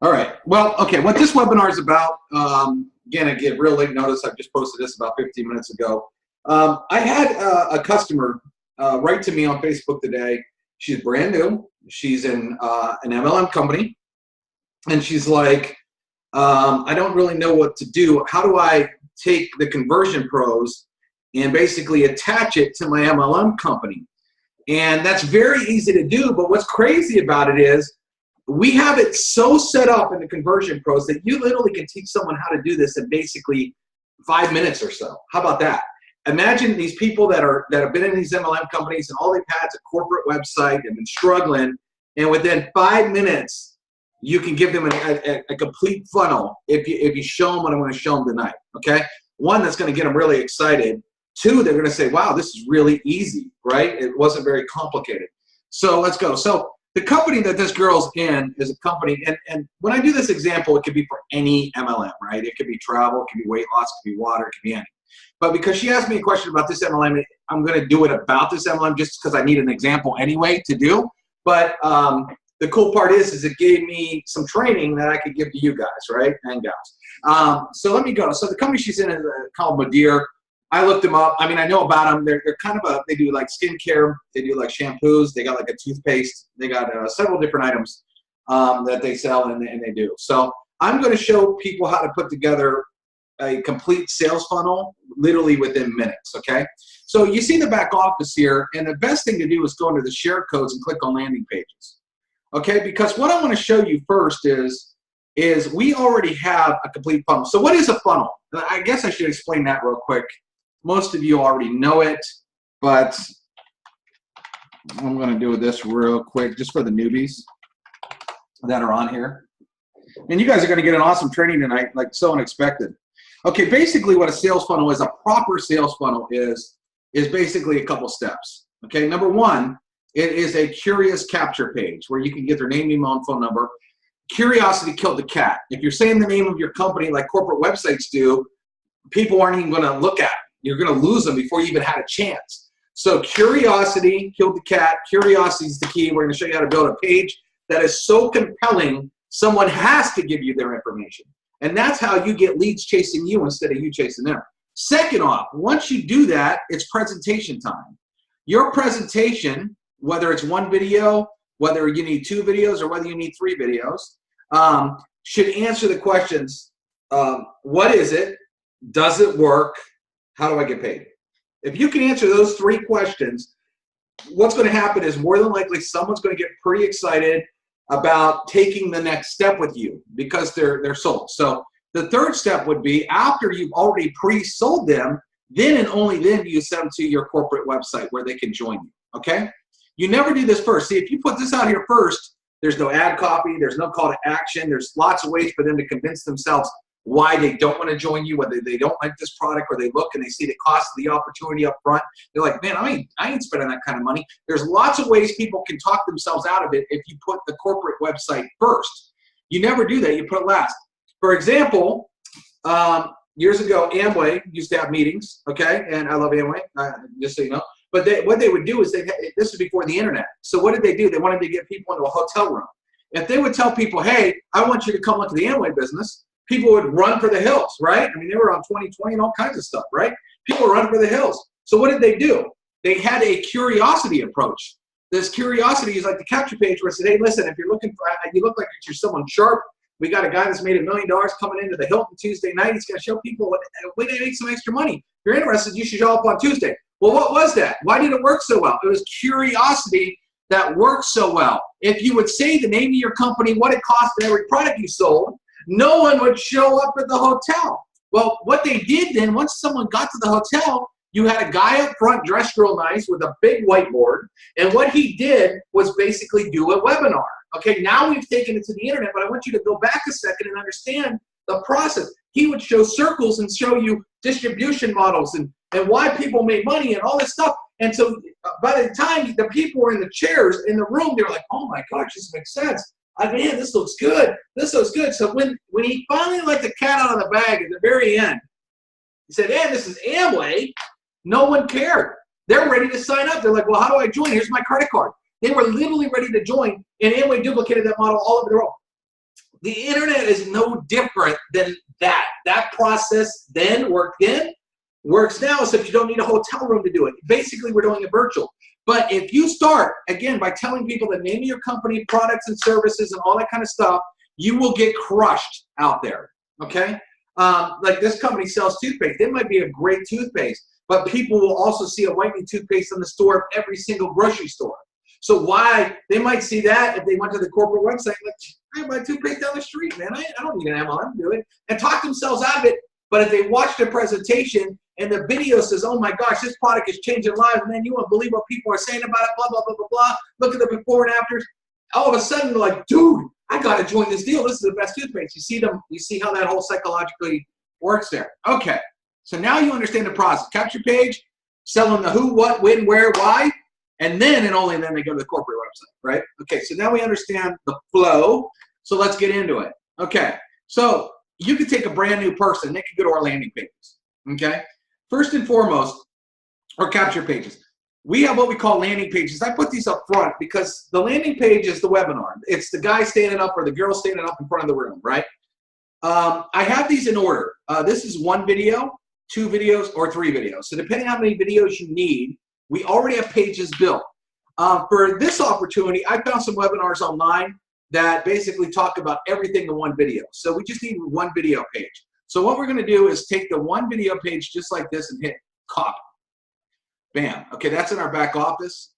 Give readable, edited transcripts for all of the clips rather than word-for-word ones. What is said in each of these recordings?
All right. Well, okay. What this webinar is about, again, I give real late notice. I just posted this about 15 minutes ago. I had a customer write to me on Facebook today. She's brand new. She's in an MLM company. And she's like, I don't really know what to do. How do I take the Conversion Pros and basically attach it to my MLM company? And that's very easy to do. But what's crazy about it is we have it so set up in the Conversion Pros that you literally can teach someone how to do this in basically 5 minutes or so. How about that? Imagine these people that have been in these MLM companies and all they've had is a corporate website and been struggling, and within 5 minutes you can give them a complete funnel if you show them what I'm going to show them tonight. Okay, one, that's going to get them really excited. Two, they're going to say, wow, this is really easy, right? It wasn't very complicated. So let's go. So the company that this girl's in is a company, and when I do this example, it could be for any MLM, right? It could be travel, it could be weight loss, it could be water, it could be anything. But because she asked me a question about this MLM, I'm going to do it about this MLM just because I need an example anyway to do. But the cool part is it gave me some training that I could give to you guys, right, and gals. So let me go. So the company she's in is called Madeir. I looked them up. I mean, I know about them. They're kind of they do like skincare. They do like shampoos. They got like a toothpaste. They got several different items that they sell and they do. So I'm going to show people how to put together a complete sales funnel literally within minutes, okay? So you see the back office here, and the best thing to do is go into the share codes and click on landing pages, okay? Because what I want to show you first is we already have a complete funnel. So what is a funnel? I guess I should explain that real quick. Most of you already know it, but I'm going to do this real quick just for the newbies that are on here. And you guys are going to get an awesome training tonight, like so unexpected. Okay, basically what a sales funnel is, a proper sales funnel is basically a couple steps. Okay, number one, it is a curious capture page where you can get their name, email, and phone number. Curiosity killed the cat. If you're saying the name of your company like corporate websites do, people aren't even going to look at it. You're going to lose them before you even had a chance. So curiosity killed the cat. Curiosity is the key. We're going to show you how to build a page that is so compelling, someone has to give you their information. And that's how you get leads chasing you instead of you chasing them. Second off, once you do that, it's presentation time. Your presentation, whether it's one video, whether you need 2 videos, or whether you need 3 videos, should answer the questions, what is it? Does it work? How do I get paid? If you can answer those 3 questions, what's going to happen is more than likely someone's going to get pretty excited about taking the next step with you because they're sold. So the third step would be after you've already pre-sold them, then and only then do you send them to your corporate website where they can join you, okay? You never do this first. See, if you put this out here first, there's no ad copy, there's no call to action, there's lots of ways for them to convince themselves why they don't want to join you, whether they don't like this product or they look and they see the cost of the opportunity up front. They're like, man, I ain't spending that kind of money. There's lots of ways people can talk themselves out of it if you put the corporate website first. You never do that. You put it last. For example, years ago, Amway used to have meetings, okay? And I love Amway, just so you know. But what they would do is, this was before the internet. So what did they do? They wanted to get people into a hotel room. If they would tell people, hey, I want you to come look at the Amway business, people would run for the hills, right? I mean, they were on 2020 and all kinds of stuff, right? People were running for the hills. So what did they do? They had a curiosity approach. This curiosity is like the capture page where it said, hey, listen, if you're looking for, you look like you're someone sharp. We got a guy that's made $1 million coming into the Hilton Tuesday night. He's going to show people what way they make some extra money. If you're interested, you should show up on Tuesday. Well, what was that? Why did it work so well? It was curiosity that worked so well. If you would say the name of your company, what it cost for every product you sold, no one would show up at the hotel. Well, what they did then, once someone got to the hotel, you had a guy up front dressed real nice with a big whiteboard, and what he did was basically do a webinar. Okay, now we've taken it to the internet, but I want you to go back a second and understand the process. He would show circles and show you distribution models and why people made money and all this stuff. And so by the time the people were in the chairs in the room, they were like, oh my gosh, this makes sense. Man, this looks good. This looks good. So when he finally let the cat out of the bag at the very end, he said, hey, this is Amway. No one cared. They're ready to sign up. They're like, well, how do I join? Here's my credit card. They were literally ready to join, and Amway duplicated that model all over the world. The internet is no different than that. That process then worked then, works now, except you don't need a hotel room to do it. Basically, we're doing it virtual. But if you start, again, by telling people the name of your company, products and services and all that kind of stuff, you will get crushed out there, okay? Like this company sells toothpaste. It might be a great toothpaste, but people will also see a whitening toothpaste in the store of every single grocery store. So why, they might see that if they went to the corporate website, like, I buy toothpaste down the street, man. I don't need an MLM to do it, and talk themselves out of it. But if they watch the presentation and the video says, oh my gosh, this product is changing lives, man, you won't believe what people are saying about it, blah, blah, blah, blah, blah. Look at the before and afters. All of a sudden, they're like, dude, I got to join this deal. This is the best toothpaste. You see them, you see how that whole psychologically works there. Okay, so now you understand the process. Capture page, sell them the who, what, when, where, why, and then and only then they go to the corporate website, right? Okay, so now we understand the flow, so let's get into it. Okay, so you could take a brand new person, they could go to our landing pages, okay? First and foremost, or capture pages. We have what we call landing pages. I put these up front because the landing page is the webinar. It's the guy standing up or the girl standing up in front of the room, right? I have these in order. This is 1 video, 2 videos, or 3 videos. So depending on how many videos you need, we already have pages built. For this opportunity, I found some webinars online that basically talk about everything in 1 video. So we just need 1 video page. So what we're going to do is take the 1 video page just like this and hit copy. Bam. Okay, that's in our back office.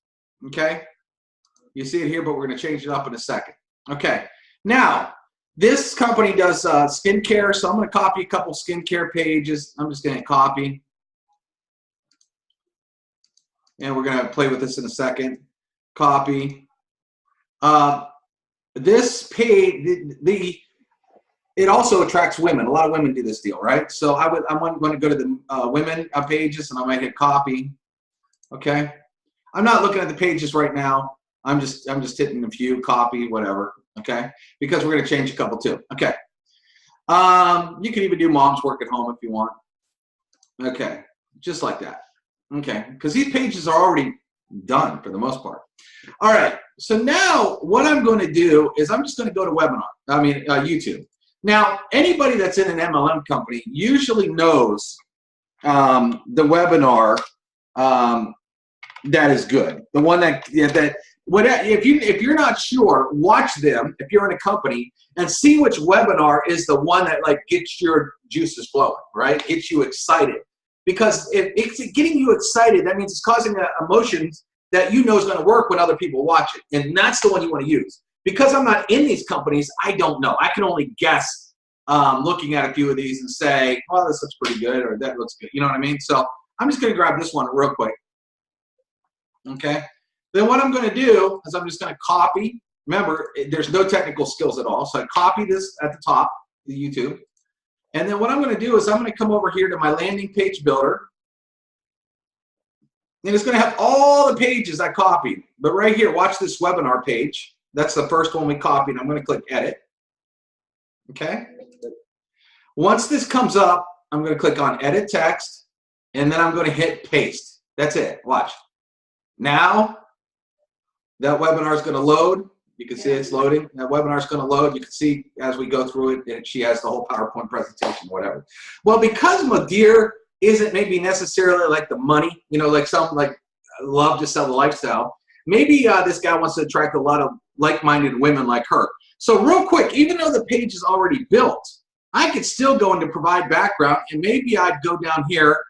Okay, you see it here, but we're going to change it up in a second. Okay, now this company does skincare, so I'm going to copy a couple skincare pages. I'm just going to copy, and we're going to play with this in a second. Copy. This page, it also attracts women. A lot of women do this deal, right? So I'm going to go to the women pages, and I might hit copy. Okay, I'm not looking at the pages right now. I'm just hitting a few, copy, whatever. Okay, because we're going to change a couple too. Okay, you can even do mom's work at home if you want. Okay, just like that. Okay, because these pages are already done for the most part. All right, so now what I'm going to do is I'm just going to go to YouTube. Now, anybody that's in an MLM company usually knows the webinar that is good. The one if you're not sure, watch them if you're in a company and see which webinar is the one that like gets your juices flowing, right? Gets you excited. Because if it's getting you excited, that means it's causing emotions that you know is going to work when other people watch it. And that's the one you want to use. Because I'm not in these companies, I don't know. I can only guess looking at a few of these and say, well, this looks pretty good or that looks good. You know what I mean? So I'm just going to grab this one real quick. Okay. Then what I'm going to do is I'm just going to copy. Remember, there's no technical skills at all. So I copy this at the top, the YouTube. And then what I'm going to do is I'm going to come over here to my landing page builder. And it's going to have all the pages I copied. But right here, watch this webinar page. That's the first one we copied. I'm going to click edit. Okay. Once this comes up, I'm going to click on edit text. And then I'm going to hit paste. That's it. Watch. Now, that webinar is going to load. You can see it's loading. That webinar is going to load. You can see as we go through it, she has the whole PowerPoint presentation, whatever. Well, because Madir isn't maybe necessarily like the money, you know, like some like love to sell the lifestyle. Maybe this guy wants to attract a lot of like-minded women like her. So real quick, even though the page is already built, I could still go into provide background, and maybe I'd go down here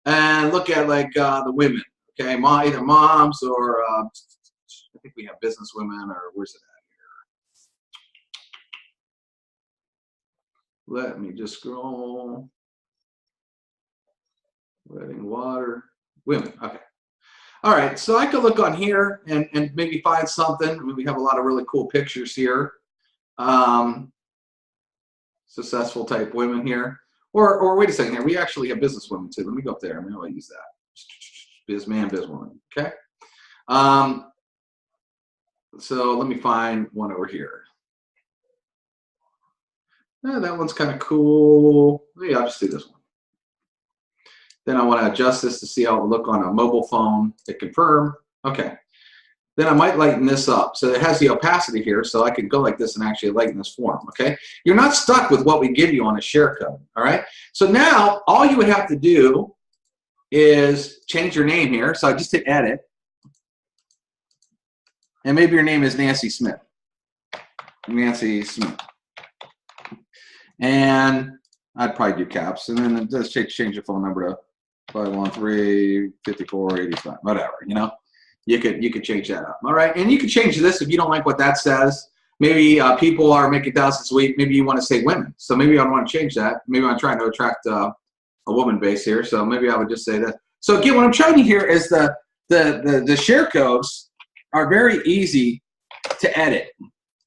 and look at like the women. Okay, either moms or I think we have business women, or where's it at here? Let me just scroll. Wedding water, women. Okay. All right, so I could look on here and maybe find something. I mean, we have a lot of really cool pictures here. Successful type women here. Or wait a second here. We actually have business women too. Let me go up there. Maybe I'll use that. Bizman, bizwoman. Okay. So let me find one over here. That one's kind of cool. Maybe I'll just do this one. Then I want to adjust this to see how it will look on a mobile phone to confirm. Okay. then I might lighten this up. So it has the opacity here, so I can go like this and actually lighten this form, okay? You're not stuck with what we give you on a share code, all right? So now all you would have to do is change your name here. So I just hit edit. And maybe your name is Nancy Smith. Nancy Smith. And I'd probably do caps. And then just change your phone number to 513-5485, whatever, you know? You could change that up, all right? And you can change this if you don't like what that says. Maybe people are making thousands a week. Maybe you want to say women. So maybe I want to change that. Maybe I'm trying to attract a woman base here. So maybe I would just say that. So again, what I'm showing you here is the share codes are very easy to edit,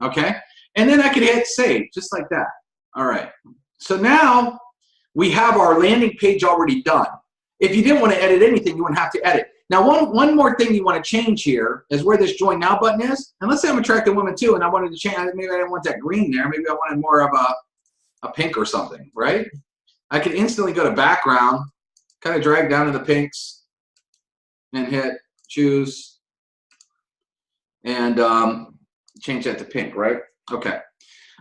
okay? And then I could hit save, just like that. All right. So now we have our landing page already done. If you didn't want to edit anything, you wouldn't have to edit. Now, one more thing you want to change here is where this Join Now button is. And let's say I'm attracting women too, and I wanted to change. Maybe I didn't want that green there. Maybe I wanted more of a pink or something, right? I can instantly go to background, kind of drag down to the pinks, and hit choose, and change that to pink, right? Okay.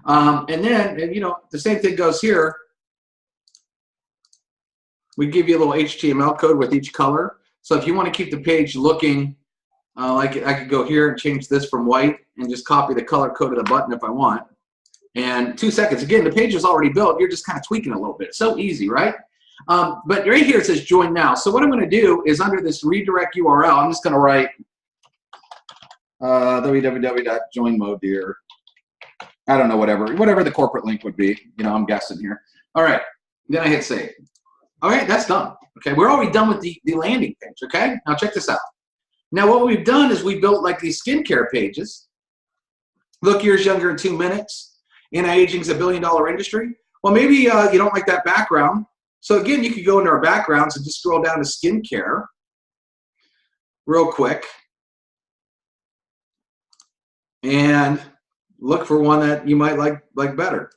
And then, you know, the same thing goes here. We give you a little HTML code with each color. So if you want to keep the page looking like I could go here and change this from white and just copy the color code of the button if I want. And 2 seconds. Again, the page is already built. You're just kind of tweaking a little bit. So easy, right? But right here it says Join Now. So what I'm going to do is under this redirect URL, I'm just going to write www.joinmodeer. I don't know, whatever the corporate link would be. You know, I'm guessing here. All right. Then I hit save. All right, that's done. Okay, we're already done with the landing page, okay? Now check this out. Now what we've done is we built like these skincare pages. Look, yours younger in 2 minutes. Anti-aging's $1 billion industry. Well, maybe you don't like that background. So again, you could go into our backgrounds and just scroll down to skincare real quick. And look for one that you might like better.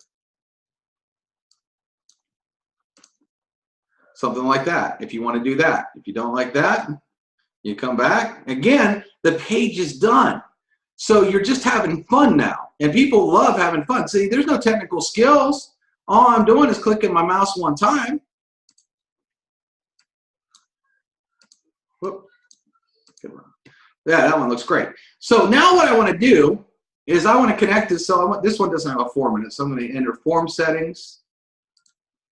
Something like that, if you want to do that. If you don't like that, you come back. Again, the page is done. So you're just having fun now. And people love having fun. See, there's no technical skills. All I'm doing is clicking my mouse one time. Whoop. Yeah, that one looks great. So now what I want to do is I want to connect this. So this one doesn't have a form in it. So I'm going to enter form settings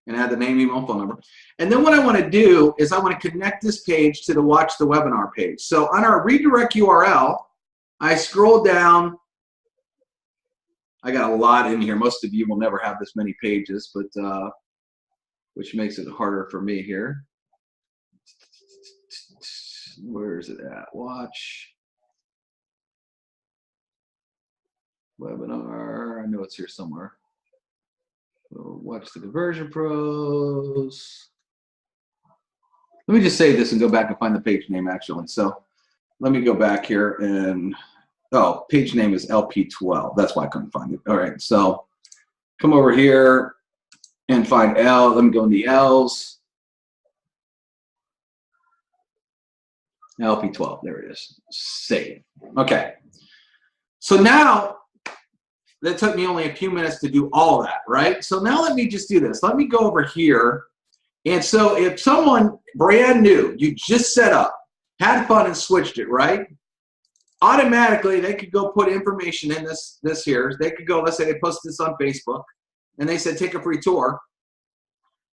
and add the name, email, phone number. And then what I want to do is I want to connect this page to the Watch the Webinar page. So on our redirect URL, I scroll down. I got a lot in here. Most of you will never have this many pages, but which makes it harder for me here. Where is it at? Watch Webinar. I know it's here somewhere. Watch the Conversion Pros. Let me just save this and go back and find the page name actually. So let me go back here and, oh, page name is LP12. That's why I couldn't find it. All right, so come over here and find L. Let me go in the L's. LP12, there it is. Save. Okay. So now, that took me only a few minutes to do all that, right? So now let me just do this. Let me go over here. And so if someone brand new, you just set up, had fun and switched it, right? Automatically, they could go put information in this here. They could go, let's say they posted this on Facebook, and they said, take a free tour.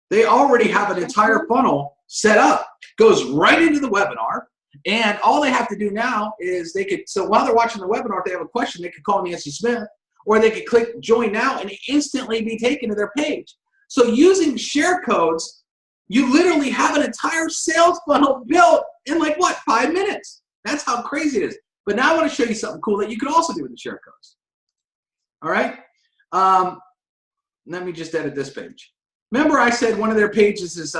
They already have an entire funnel set up. Goes right into the webinar. And all they have to do now is they could, so while they're watching the webinar, if they have a question, they could call Nancy Smith. Or they could click Join Now and instantly be taken to their page. So using share codes, you literally have an entire sales funnel built in like what, 5 minutes? That's how crazy it is. But now I want to show you something cool that you could also do with the share codes. All right. Let me just edit this page. Remember I said one of their pages is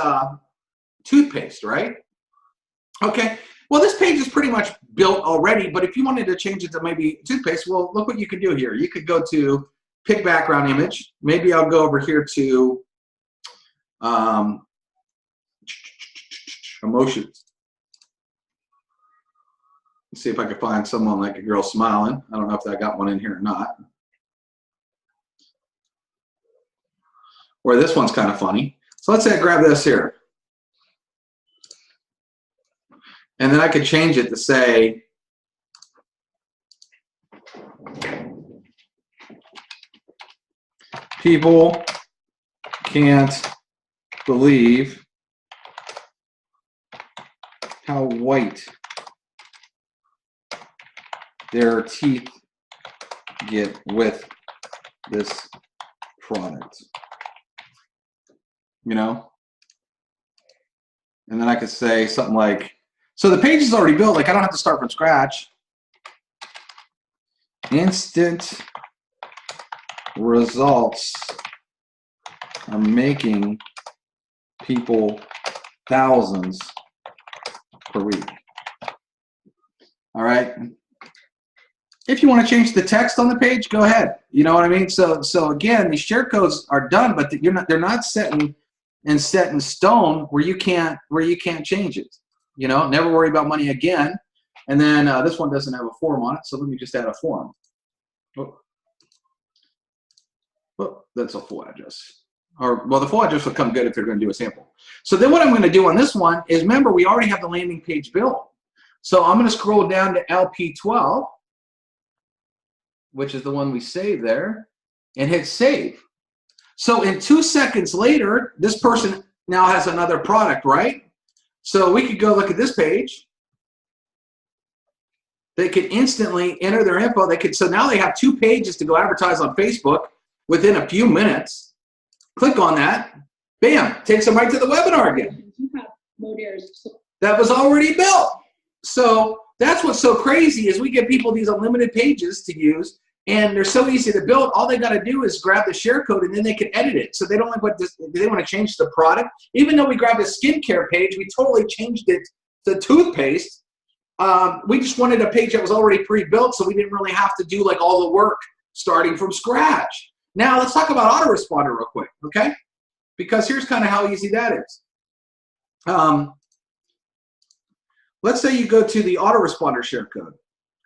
toothpaste, right? Okay. Well, this page is pretty much built already, but if you wanted to change it to maybe toothpaste, well, look what you can do here. You could go to pick background image. Maybe I'll go over here to emotions. Let's see if I can find someone like a girl smiling. I don't know if I got one in here or not. Or this one's kind of funny. So let's say I grab this here. And then I could change it to say, people can't believe how white their teeth get with this product. You know? And then I could say something like, so the page is already built, like I don't have to start from scratch. Instant results are making people thousands per week. All right. If you want to change the text on the page, go ahead. You know what I mean? So again, these share codes are done, but they're not set in stone where you can't change it. You know, never worry about money again. And then this one doesn't have a form on it, so let me just add a form. Oh, that's a full address. Or, well, the full address will come good if they're going to do a sample. So then what I'm going to do on this one is, remember, we already have the landing page built. So I'm going to scroll down to LP12, which is the one we saved there, and hit save. So in 2 seconds later, this person now has another product, right? So we could go look at this page. They could instantly enter their info. So now they have 2 pages to go advertise on Facebook within a few minutes. Click on that. Bam, takes them right to the webinar again. That was already built. So that's what's so crazy is we give people these unlimited pages to use, and they're so easy to build. All they got to do is grab the share code, and then they can edit it. So they don't like they want to change the product. Even though we grabbed a skincare page, we totally changed it to toothpaste. We just wanted a page that was already pre-built, so we didn't really have to do like all the work starting from scratch. Now let's talk about autoresponder real quick, okay? Because here's kind of how easy that is. Let's say you go to the autoresponder share code,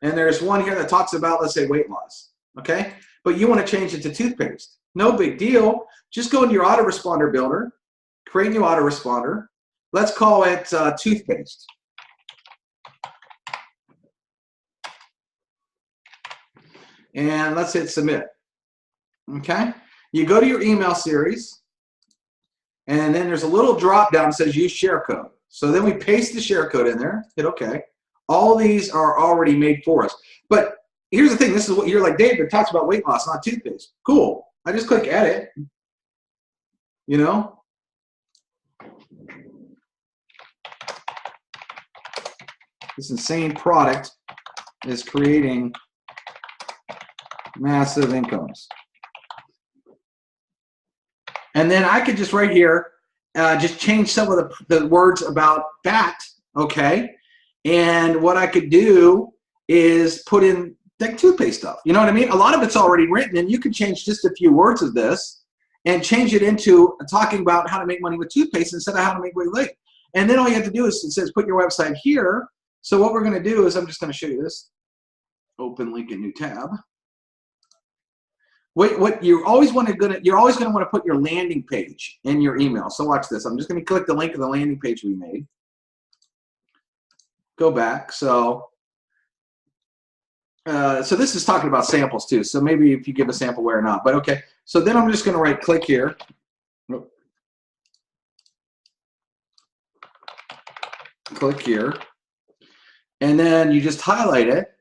and there's one here that talks about, let's say, weight loss, okay? But you want to change it to toothpaste. No big deal. Just go into your autoresponder builder, create a new autoresponder. Let's call it toothpaste. And let's hit submit. Okay? You go to your email series, and then there's a little drop down that says use share code. So then we paste the share code in there, hit OK. All these are already made for us. But here's the thing, this is what you're like, David talks about weight loss, not toothpaste. Cool. I just click edit. You know? This insane product is creating massive incomes. And then I could just right here, just change some of the words about fat, okay? And what I could do is put in like toothpaste stuff. You know what I mean? A lot of it's already written, and you can change just a few words of this and change it into talking about how to make money with toothpaste instead of how to make weight late. And then all you have to do is, it says put your website here. So what we're going to do is, I'm just going to show you this. Open link in new tab. What you're always going to want to put your landing page in your email. So watch this. I'm just going to click the link of the landing page we made. Go back. So this is talking about samples too. So maybe if you give a sample where or not. But okay. So then I'm just going to right click here. Click here. And then you just highlight it.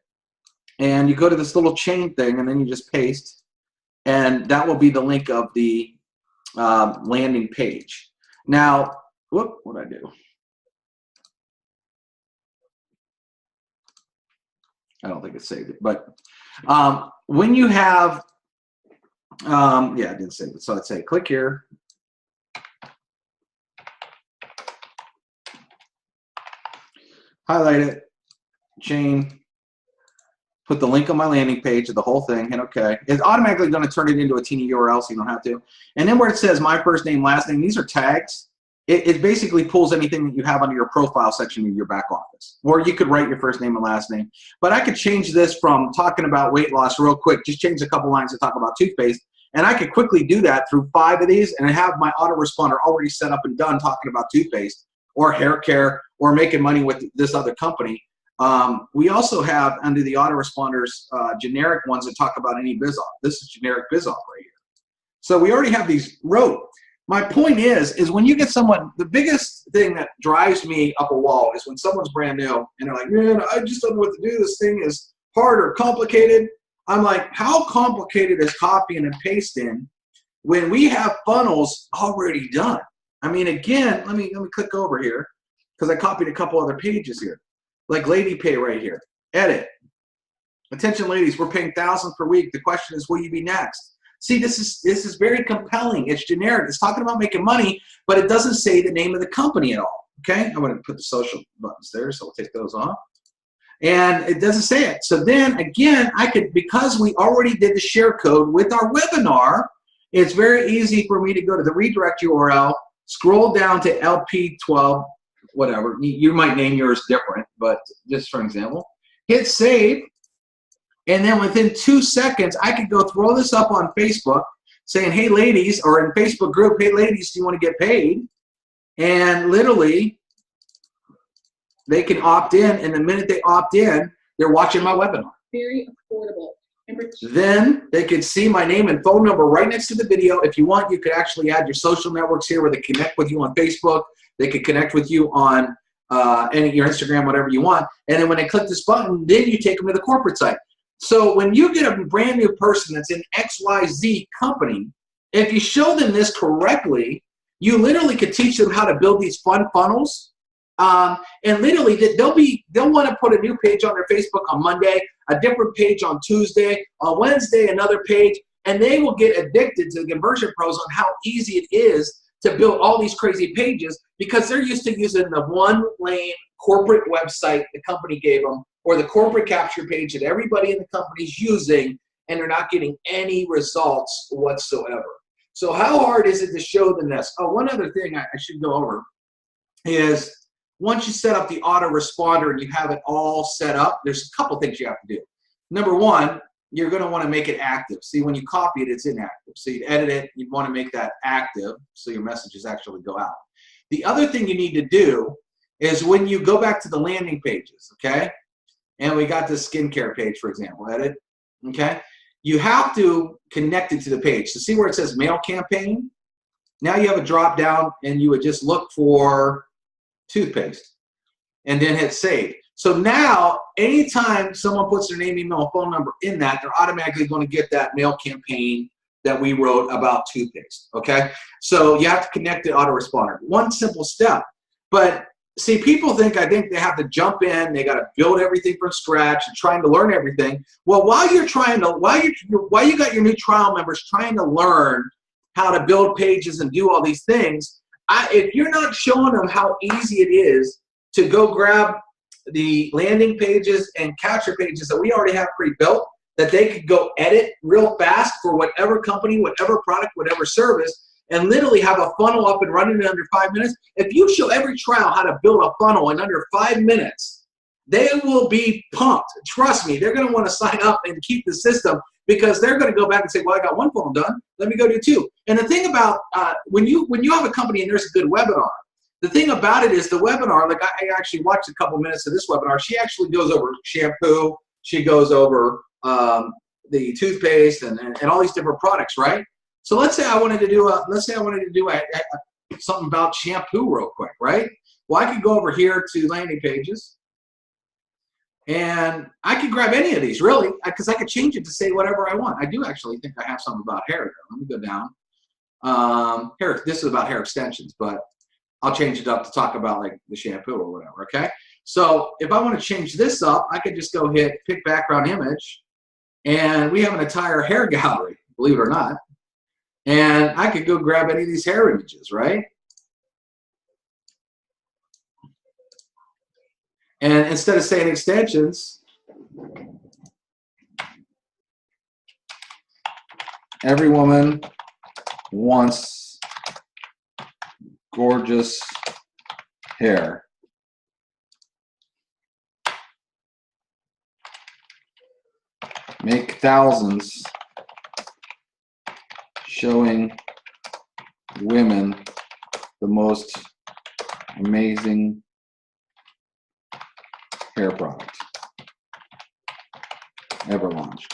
And you go to this little chain thing, and then you just paste. And that will be the link of the landing page. Now, whoop, what did I do? I don't think it saved it. But when you have, yeah, I didn't save it. So I'd say click here. Highlight it, chain. Put the link on my landing page of the whole thing, hit OK. It's automatically going to turn it into a teeny URL, so you don't have to. And then where it says my first name, last name, these are tags. it basically pulls anything that you have under your profile section in your back office. Or you could write your first name and last name. But I could change this from talking about weight loss real quick, just change a couple lines to talk about toothpaste. And I could quickly do that through 5 of these and have my autoresponder already set up and done talking about toothpaste or hair care or making money with this other company. We also have under the autoresponders generic ones that talk about any biz off. This is generic biz off right here. So we already have these wrote. My point is when you get someone, the biggest thing that drives me up a wall is when someone's brand new and they're like, man, I just don't know what to do. This thing is hard or complicated. I'm like, how complicated is copying and pasting when we have funnels already done? I mean, again, let me click over here because I copied a couple other pages here. Like Lady Pay right here. Edit. Attention ladies, we're paying thousands per week. The question is, will you be next? See, this is very compelling. It's generic. It's talking about making money, but it doesn't say the name of the company at all. Okay? I'm going to put the social buttons there, so we'll take those off. And it doesn't say it. So then, again, I could, because we already did the share code with our webinar, it's very easy for me to go to the redirect URL, scroll down to LP12, whatever. You might name yours different, but just for example, hit save. And then within 2 seconds, I could go throw this up on Facebook saying, hey, ladies, or in Facebook group, hey, ladies, do you want to get paid? And literally, they can opt in. And the minute they opt in, they're watching my webinar. Very affordable. Then they could see my name and phone number right next to the video. If you want, you could actually add your social networks here where they connect with you on Facebook. They could connect with you on your Instagram, whatever you want. And then when they click this button, then you take them to the corporate site. So when you get a brand new person that's in XYZ company, if you show them this correctly, you literally could teach them how to build these fun funnels. And literally they'll want to put a new page on their Facebook on Monday, a different page on Tuesday, on Wednesday, another page, and they will get addicted to the Conversion Pros on how easy it is to build all these crazy pages because they're used to using the one lane corporate website the company gave them or the corporate capture page that everybody in the company is using, and they're not getting any results whatsoever. So how hard is it to show them this? Oh, one other thing I should go over is once you set up the autoresponder and you have it all set up, there's a couple things you have to do. Number one, you're going to want to make it active. See, when you copy it, it's inactive. So you edit it, you want to make that active so your messages actually go out. The other thing you need to do is when you go back to the landing pages, okay? And we got this skincare page, for example, edit, okay? You have to connect it to the page. So see where it says mail campaign? Now you have a drop down and you would just look for toothpaste and then hit save. So now anytime someone puts their name, email, and phone number in that, they're automatically going to get that mail campaign that we wrote about toothpaste, okay? So you have to connect the autoresponder. One simple step. But see, people think, I think they have to jump in, they got to build everything from scratch and trying to learn everything. Well, while you got your new trial members trying to learn how to build pages and do all these things, if you're not showing them how easy it is to go grab the landing pages and capture pages that we already have pre-built, that they could go edit real fast for whatever company, whatever product, whatever service, and literally have a funnel up and running in under 5 minutes. If you show every trial how to build a funnel in under 5 minutes, they will be pumped. Trust me, they're going to want to sign up and keep the system because they're going to go back and say, well, I got one funnel done. Let me go do two. And the thing about when you have a company and there's a good webinar, the thing about it is the webinar, like I actually watched a couple minutes of this webinar. She actually goes over shampoo. She goes over the toothpaste and all these different products, right? So let's say I wanted to do something about shampoo real quick, right? Well, I could go over here to landing pages, and I could grab any of these, really, because I could change it to say whatever I want. I do actually think I have something about hair there. Let me go down. Hair. This is about hair extensions, but I'll change it up to talk about like the shampoo or whatever, okay? So if I want to change this up, I could just go hit pick background image, and we have an entire hair gallery, believe it or not. And I could go grab any of these hair images, right? And instead of saying extensions, every woman wants gorgeous hair. Make thousands showing women the most amazing hair product ever launched.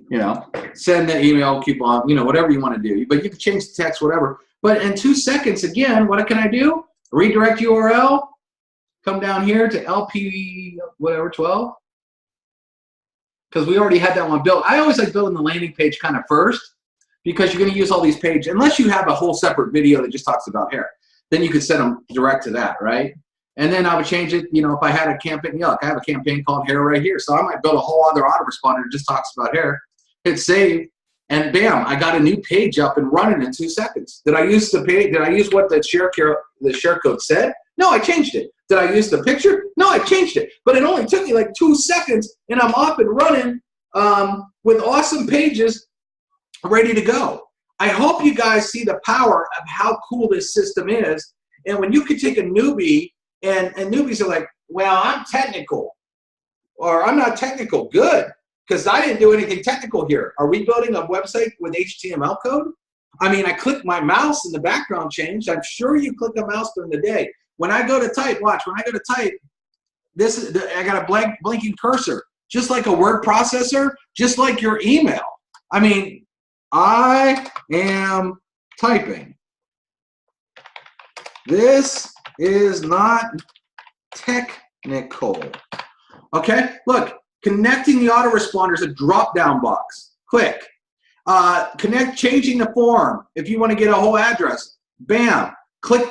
You know, send the email, coupon, you know, whatever you want to do. But you can change the text, whatever. But in 2 seconds, again, what can I do? Redirect URL, come down here to LP, whatever, 12. Because we already had that one built. I always like building the landing page kind of first, because you're going to use all these pages, unless you have a whole separate video that just talks about hair. Then you could send them direct to that, right? And then I would change it, you know, if I had a campaign, you know, like I have a campaign called Hair right here. So I might build a whole other autoresponder that just talks about hair, hit save, and bam, I got a new page up and running in 2 seconds. Did I use the page? Did I use what the share code said? No, I changed it. Did I use the picture? No, I changed it. But it only took me like 2 seconds, and I'm up and running with awesome pages ready to go. I hope you guys see the power of how cool this system is. And when you could take a newbie, and newbies are like, well, I'm technical, or I'm not technical. Good, because I didn't do anything technical here. Are we building a website with HTML code? I mean, I click my mouse and the background changed. I'm sure you click a mouse during the day. When I go to type, watch, when I go to type, this is, I got a blinking cursor, just like a word processor, just like your email. I mean, I am typing. This is not technical. Okay, look, connecting the autoresponder is a drop-down box. Click. Changing the form. If you want to get a whole address, bam, click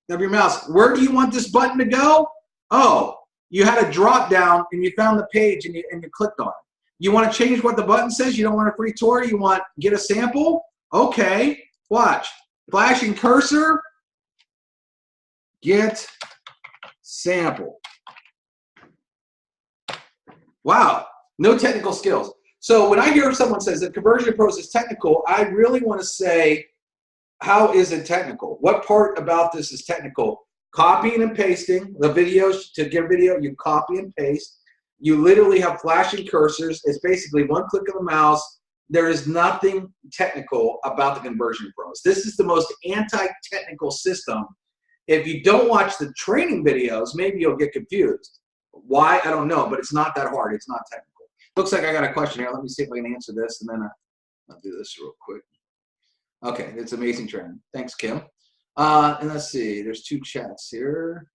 of your mouse. Where do you want this button to go? Oh, you had a drop-down and you found the page and you clicked on it. You want to change what the button says? You don't want a free tour? You want get a sample? Okay, watch. Flashing cursor, get sample. Wow, no technical skills. So when I hear someone says that Conversion Pros is technical, I really want to say, how is it technical? What part about this is technical? Copying and pasting the videos. To get a video, you copy and paste. You literally have flashing cursors. It's basically one click of the mouse. There is nothing technical about the Conversion Pros. This is the most anti-technical system. If you don't watch the training videos, maybe you'll get confused. Why? I don't know, but it's not that hard. It's not technical. Looks like I got a question here. Let me see if I can answer this, and then I'll do this real quick. Okay, it's amazing training. Thanks, Kim. And let's see. There's 2 chats here.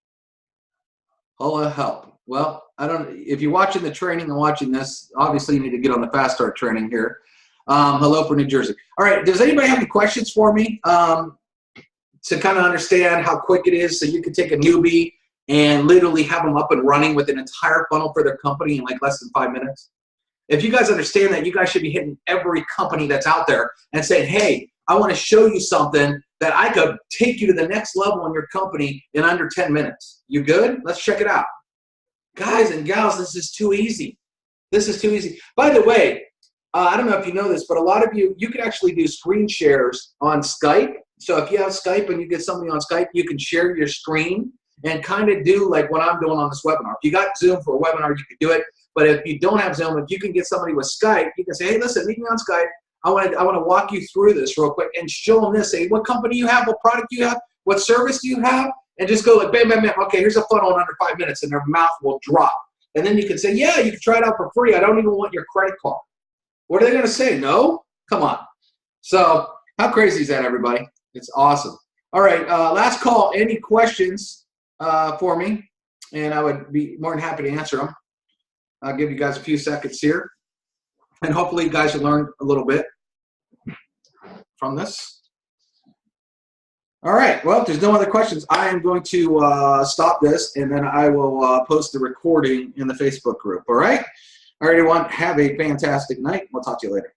Hola, help. Well, I don't. If you're watching the training and watching this, obviously you need to get on the Fast Start training here. Hello for New Jersey. All right. Does anybody have any questions for me to kind of understand how quick it is, so you can take a newbie and literally have them up and running with an entire funnel for their company in like less than 5 minutes? If you guys understand that, you guys should be hitting every company that's out there and saying, hey, I want to show you something that I could take you to the next level in your company in under 10 minutes. You good? Let's check it out. Guys and gals, this is too easy. This is too easy. By the way, I don't know if you know this, but a lot of you can actually do screen shares on Skype. So if you have Skype and you get somebody on Skype, you can share your screen and kind of do like what I'm doing on this webinar. If you got Zoom for a webinar, you can do it. But if you don't have Zoom, if you can get somebody with Skype, you can say, hey, listen, meet me on Skype. I want to walk you through this real quick and show them this. Say, what company you have, what product you have, what service do you have, and just go like, bam, bam, bam. Okay, here's a funnel in under 5 minutes, and their mouth will drop. And then you can say, yeah, you can try it out for free. I don't even want your credit card. What are they going to say? No? Come on. So how crazy is that, everybody? It's awesome. All right, last call. Any questions for me? And I would be more than happy to answer them. I'll give you guys a few seconds here. And hopefully you guys will learn a little bit from this. All right, well, if there's no other questions, I am going to stop this, and then I will post the recording in the Facebook group, all right? All right, everyone, have a fantastic night. We'll talk to you later.